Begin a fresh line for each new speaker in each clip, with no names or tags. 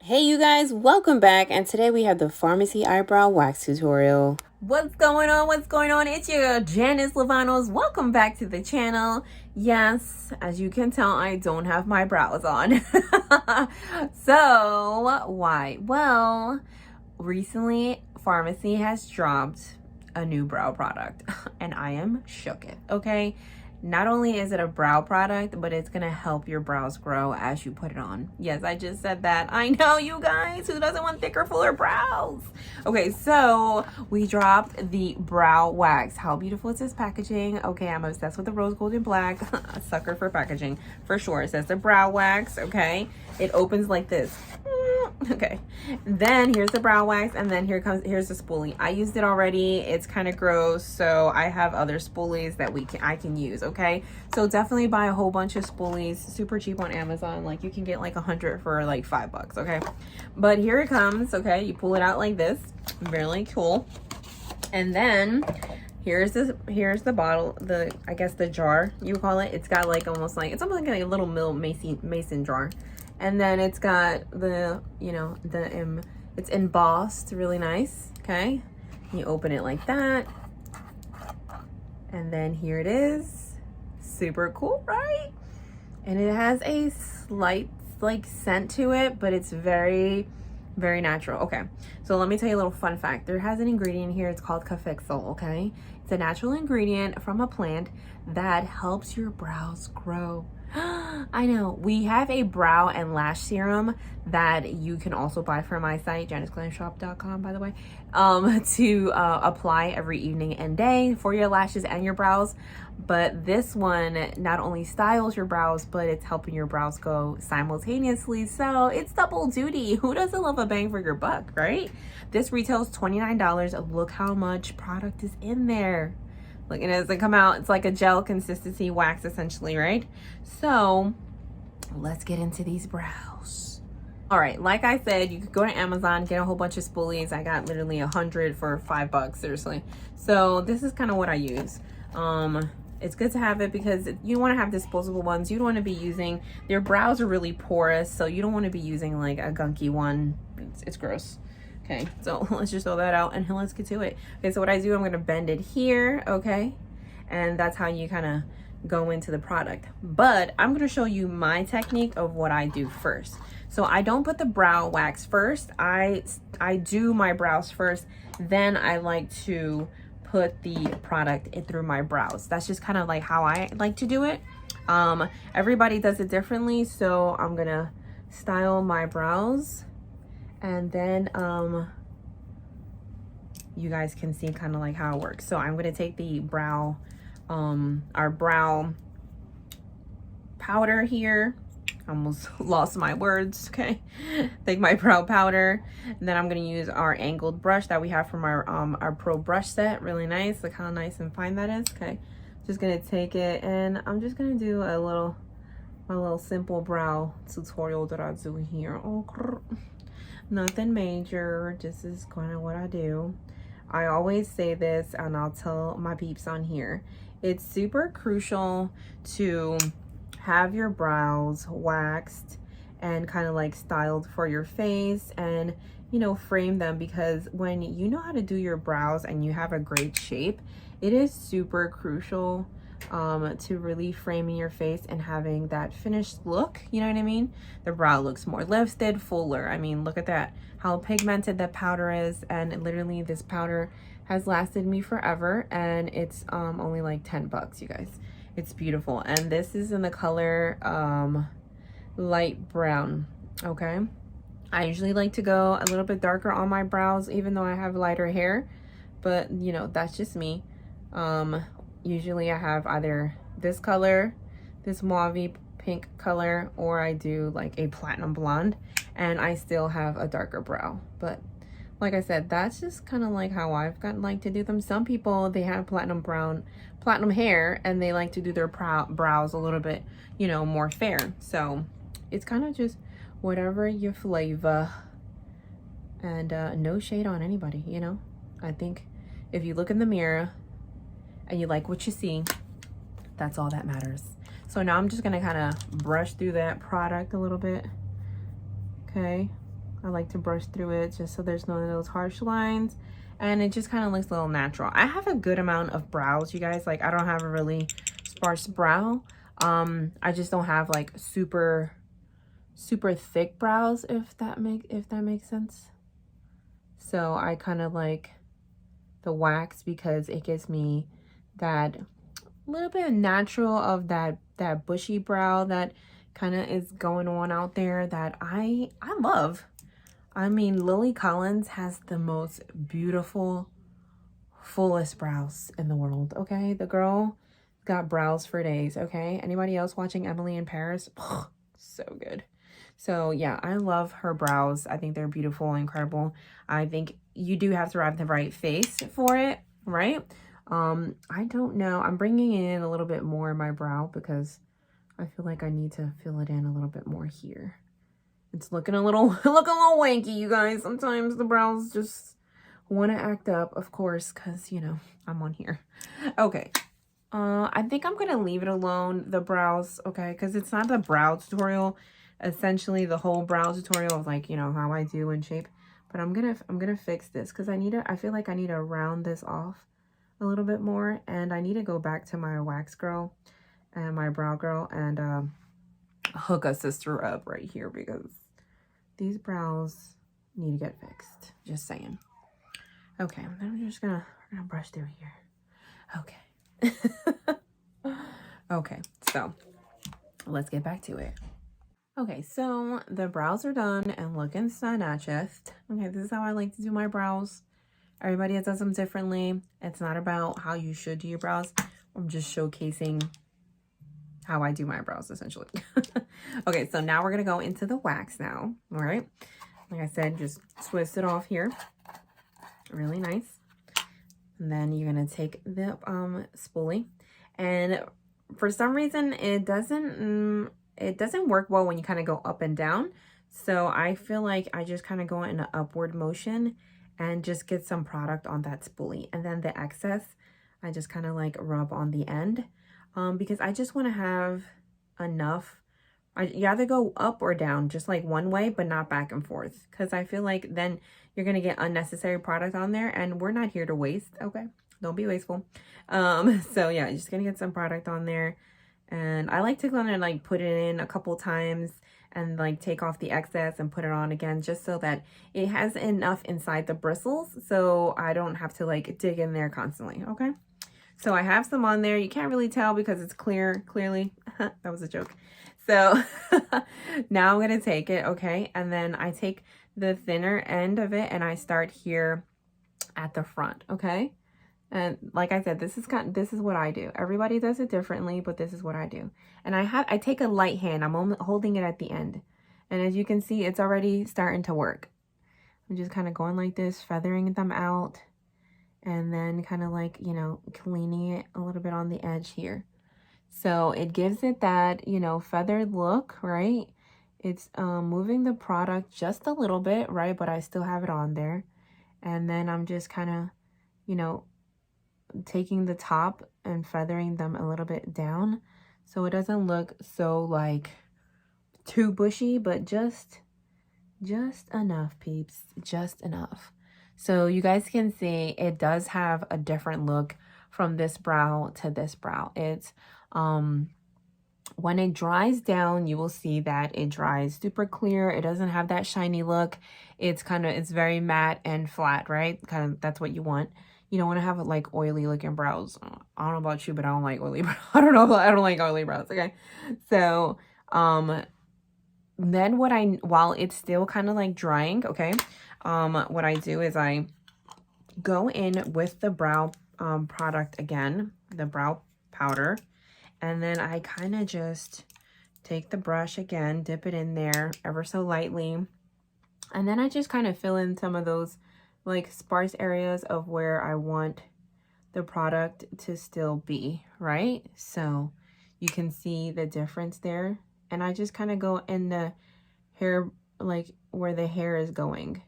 Hey you guys, welcome back, and today we have the FARMASI eyebrow wax tutorial. What's going on? What's going on? It's your girl Janice Lavanos. Welcome back to the channel. Yes, as you can tell, I don't have my brows on. So why? Well, recently FARMASI has dropped a new brow product and I am shooketh, okay? Not only is it a brow product, but it's gonna help your brows grow as you put it on. Yes, I just said that. I know, you guys, who doesn't want thicker, fuller brows? Okay, so we dropped the brow wax. How beautiful is this packaging? Okay, I'm obsessed with the rose gold and black. A sucker for packaging, for sure. It says the brow wax, okay? It opens like this. Okay, then here's the brow wax, and then here's the spoolie. I used it already. It's kind of gross, so I have other spoolies that I can use. Okay, so definitely buy a whole bunch of spoolies, super cheap on Amazon. Like you can get like 100 for like $5. Okay, but here it comes. Okay, you pull it out like this, really cool. And then here's the bottle, I guess the jar you call it. It's got like almost like a little mason jar. And then it's got the, it's embossed, really nice, okay? You open it like that. And then here it is. Super cool, right? And it has a slight, like, scent to it, but it's very, very natural. Okay, so let me tell you a little fun fact. There has an ingredient here. It's called Cafixol, okay? It's a natural ingredient from a plant that helps your brows grow. I know. We have a brow and lash serum that you can also buy from my site, janiceglamshop.com, by the way, to apply every evening and day for your lashes and your brows. But this one not only styles your brows, but it's helping your brows go simultaneously. So it's double duty. Who doesn't love a bang for your buck, right? This retails $29. Look how much product is in there. Look, and as they come out, it's like a gel consistency wax essentially, right? So let's get into these brows. All right, like I said, you could go to Amazon, get a whole bunch of spoolies. I got literally 100 for $5, seriously. So this is kind of what I use. It's good to have it because you want to have disposable ones. You don't want to be using, your brows are really porous, so you don't want to be using like a gunky one. It's gross. Okay, so let's just throw that out and let's get to it. Okay, so what I do, I'm gonna bend it here, okay? And that's how you kind of go into the product. But I'm gonna show you my technique of what I do first. So I don't put the brow wax first. I do my brows first, then I like to put the product in through my brows. That's just kind of like how I like to do it. Everybody does it differently, so I'm gonna style my brows. And then you guys can see kind of like how it works. So I'm going to take the brow, our brow powder here. I almost lost my words, okay? Take my brow powder. And then I'm going to use our angled brush that we have from our Pro brush set. Really nice. Look how nice and fine that is, okay? Just going to take it and I'm just going to do a little simple brow tutorial that I do here. Oh, nothing major, this is kind of what I do. I always say this and I'll tell my peeps on here. It's super crucial to have your brows waxed and kind of like styled for your face and, you know, frame them, because when you know how to do your brows and you have a great shape, it is super crucial to really framing your face and having that finished look. You know what I mean? The brow looks more lifted, fuller. I mean, look at that, how pigmented that powder is. And literally this powder has lasted me forever, and it's only like $10, you guys. It's beautiful. And this is in the color light brown, okay? I usually like to go a little bit darker on my brows even though I have lighter hair, but you know, that's just me. Usually I have either this color, this mauve pink color, or I do like a platinum blonde, and I still have a darker brow. But like I said, that's just kind of like how I've gotten like to do them. Some people, they have platinum hair, and they like to do their brows a little bit, you know, more fair. So it's kind of just whatever your flavor, and no shade on anybody, you know. I think if you look in the mirror and you like what you see, that's all that matters. So now I'm just gonna kind of brush through that product a little bit. Okay, I like to brush through it just so there's none of those harsh lines, and it just kind of looks a little natural. I have a good amount of brows, you guys. Like, I don't have a really sparse brow. I just don't have like super thick brows, if that makes sense. So I kind of like the wax because it gives me that little bit natural of that bushy brow that kind of is going on out there that I love. I mean, Lily Collins has the most beautiful, fullest brows in the world, okay? The girl got brows for days, okay? Anybody else watching Emily in Paris? So good. So yeah, I love her brows. I think they're beautiful and incredible. I think you do have to have the right face for it, right? I don't know. I'm bringing in a little bit more in my brow because I feel like I need to fill it in a little bit more here. It's looking a little wanky, you guys. Sometimes the brows just want to act up, of course, because, you know, I'm on here. Okay. I think I'm going to leave it alone, the brows, okay? Because it's not the brow tutorial. Essentially, the whole brow tutorial of, like, you know, how I do in shape. But I'm gonna fix this because I feel like I need to round this off a little bit more. And I need to go back to my wax girl and my brow girl and hook a sister up right here because these brows need to get fixed. Just saying. Okay, I'm just gonna brush through here. Okay. Okay, so let's get back to it. Okay, so the brows are done and looking snatched. Okay, this is how I like to do my brows. Everybody does them differently. It's not about how you should do your brows. I'm just showcasing how I do my brows, essentially. Okay, so now we're gonna go into the wax now. All right, like I said, just twist it off here, really nice. And then you're gonna take the spoolie, and for some reason it doesn't work well when you kind of go up and down. So I feel like I just kind of go in an upward motion and just get some product on that spoolie, and then the excess I just kind of like rub on the end. Because I just want to have enough. You either go up or down, just like one way, but not back and forth. Because I feel like then you're going to get unnecessary product on there, and we're not here to waste, okay? Don't be wasteful. So yeah, just going to get some product on there. And I like to kind of like put it in a couple times and like take off the excess and put it on again, just so that it has enough inside the bristles so I don't have to like dig in there constantly, okay? So I have some on there. You can't really tell because it's clearly. That was a joke. So now I'm going to take it, okay? And then I take the thinner end of it and I start here at the front, okay? And like I said, this is what I do. Everybody does it differently, but this is what I do. And I take a light hand. I'm only holding it at the end. And as you can see, it's already starting to work. I'm just kind of going like this, feathering them out. And then kind of like, you know, cleaning it a little bit on the edge here. So it gives it that, you know, feathered look, right? It's moving the product just a little bit, right? But I still have it on there. And then I'm just kind of, you know, taking the top and feathering them a little bit down. So it doesn't look so like too bushy, but just enough, peeps, just enough. So you guys can see it does have a different look from this brow to this brow. It's when it dries down, you will see that it dries super clear. It doesn't have that shiny look. It's very matte and flat, right? Kind of, that's what you want. You don't want to have like oily looking brows. I don't know about you, but I don't like oily brows. I don't like oily brows, okay? So then while it's still kind of like drying, okay, what I do is I go in with the brow product again, the brow powder, and then I kind of just take the brush again, dip it in there ever so lightly, and then I just kind of fill in some of those like sparse areas of where I want the product to still be, right? So you can see the difference there, and I just kind of go in the hair, like where the hair is going,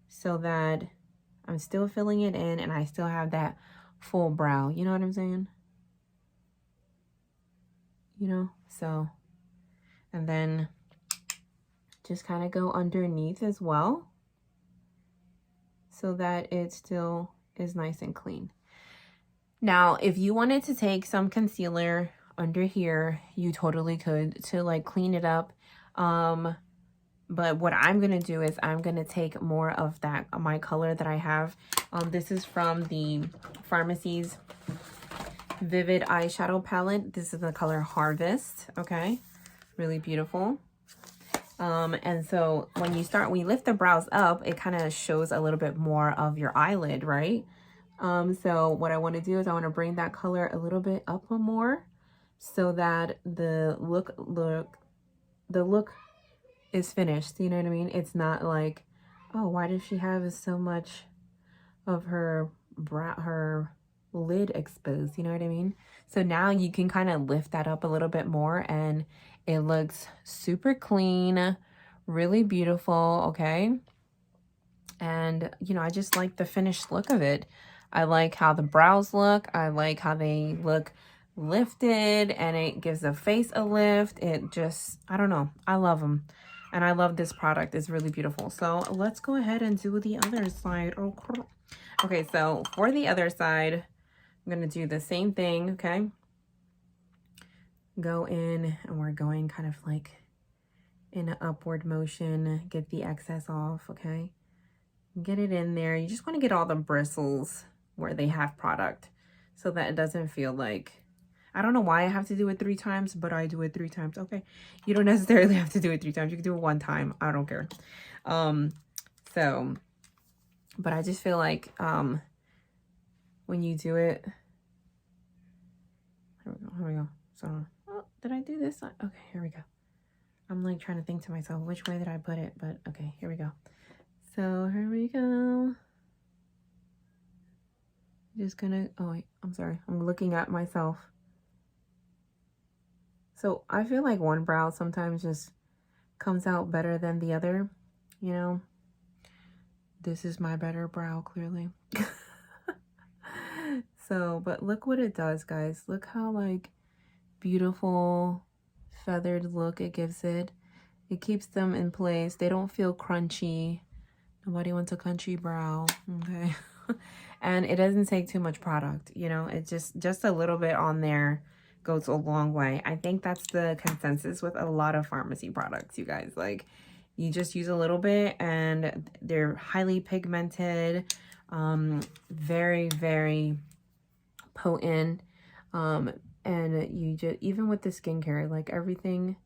so that I'm still filling it in and I still have that full brow. You know what I'm saying? You know, so, and then just kind of go underneath as well, so that it still is nice and clean. Now, if you wanted to take some concealer under here, you totally could, to like clean it up. But what I'm going to do is I'm going to take more of that, my color that I have. This is from the FARMASI's Vivid Eyeshadow Palette. This is the color Harvest, okay? Really beautiful. And so when you lift the brows up, it kind of shows a little bit more of your eyelid, right? So what I want to do is I want to bring that color a little bit up more, so that the look is finished. You know what I mean? It's not like, oh, why does she have so much of her lid exposed? You know what I mean? So now you can kind of lift that up a little bit more, and it looks super clean, really beautiful, okay? And, you know, I just like the finished look of it. I like how the brows look. I like how they look lifted, and it gives the face a lift. It just, I don't know. I love them. And I love this product. It's really beautiful. So let's go ahead and do the other side. Okay, so for the other side, I'm going to do the same thing, okay? Go in, and we're going kind of like in an upward motion. Get the excess off, okay? Get it in there. You just want to get all the bristles where they have product, so that it doesn't feel like, I don't know why I have to do it 3 times, but I do it 3 times. Okay, you don't necessarily have to do it 3 times. You can do it 1 time. I don't care. So, but I just feel like when you do it, here we go. So, oh, did I do this side? Okay, here we go. I'm like trying to think to myself, which way did I put it? But okay, here we go. So here we go. Just gonna, oh wait, I'm sorry. I'm looking at myself. So I feel like one brow sometimes just comes out better than the other, you know? This is my better brow, clearly. So, but look what it does, guys. Look how like beautiful feathered look it gives it. It keeps them in place. They don't feel crunchy. Nobody wants a crunchy brow, okay? And it doesn't take too much product, you know? It's just a little bit on there goes a long way. I think that's the consensus with a lot of FARMASI products, you guys. Like, you just use a little bit, and they're highly pigmented, very, very potent. And you just, even with the skincare, like everything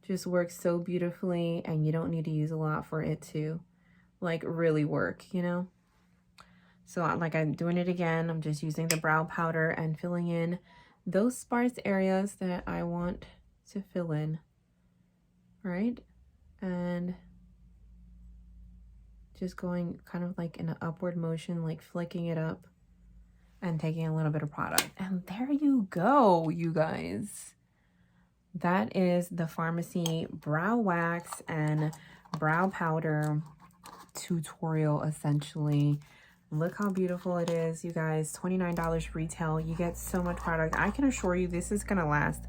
just works so beautifully, and you don't need to use a lot for it to like really work, you know? So like I'm doing it again. I'm just using the brow powder and filling in those sparse areas that I want to fill in, right? And just going kind of like in an upward motion, like flicking it up and taking a little bit of product. And there you go, you guys. That is the FARMASI brow wax and brow powder tutorial, essentially. Look how beautiful it is, you guys. $29 retail. You get so much product. I can assure you this is gonna last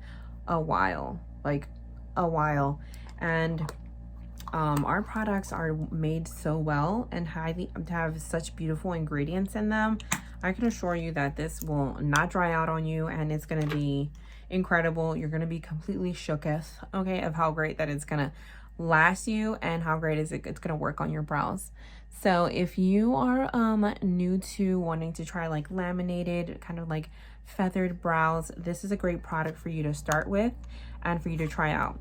a while, like a while. And our products are made so well and have such beautiful ingredients in them. I can assure you that this will not dry out on you, and it's gonna be incredible. You're gonna be completely shooketh, okay, of how great that it's gonna last you and how great it's gonna work on your brows. So if you are new to wanting to try like laminated, kind of like feathered brows, this is a great product for you to start with and for you to try out.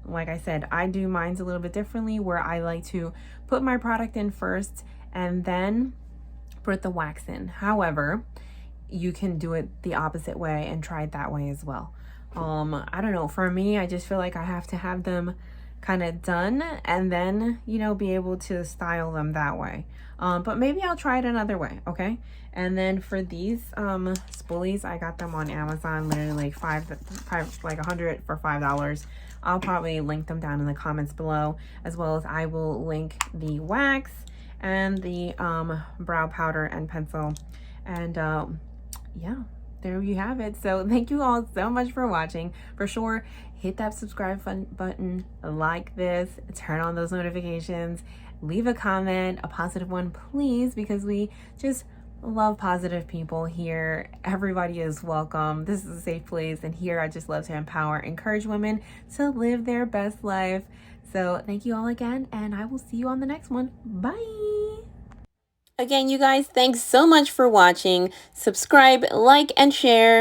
Like I said, I do mine's a little bit differently, where I like to put my product in first and then put the wax in. However, you can do it the opposite way and try it that way as well. I don't know, for me, I just feel like I have to have them kind of done and then, you know, be able to style them that way. But maybe I'll try it another way, okay? And then for these spoolies, I got them on Amazon, literally like like 100 for $5. I'll probably link them down in the comments below, as well as I will link the wax and the brow powder and pencil. And yeah, there you have it. So thank you all so much for watching. For sure, hit that subscribe button, like this, turn on those notifications, leave a comment, a positive one, please, because we just love positive people here. Everybody is welcome. This is a safe place, and here I just love to empower, encourage women to live their best life. So thank you all again, and I will see you on the next one. Bye. Again, you guys, thanks so much for watching. Subscribe, like, and share.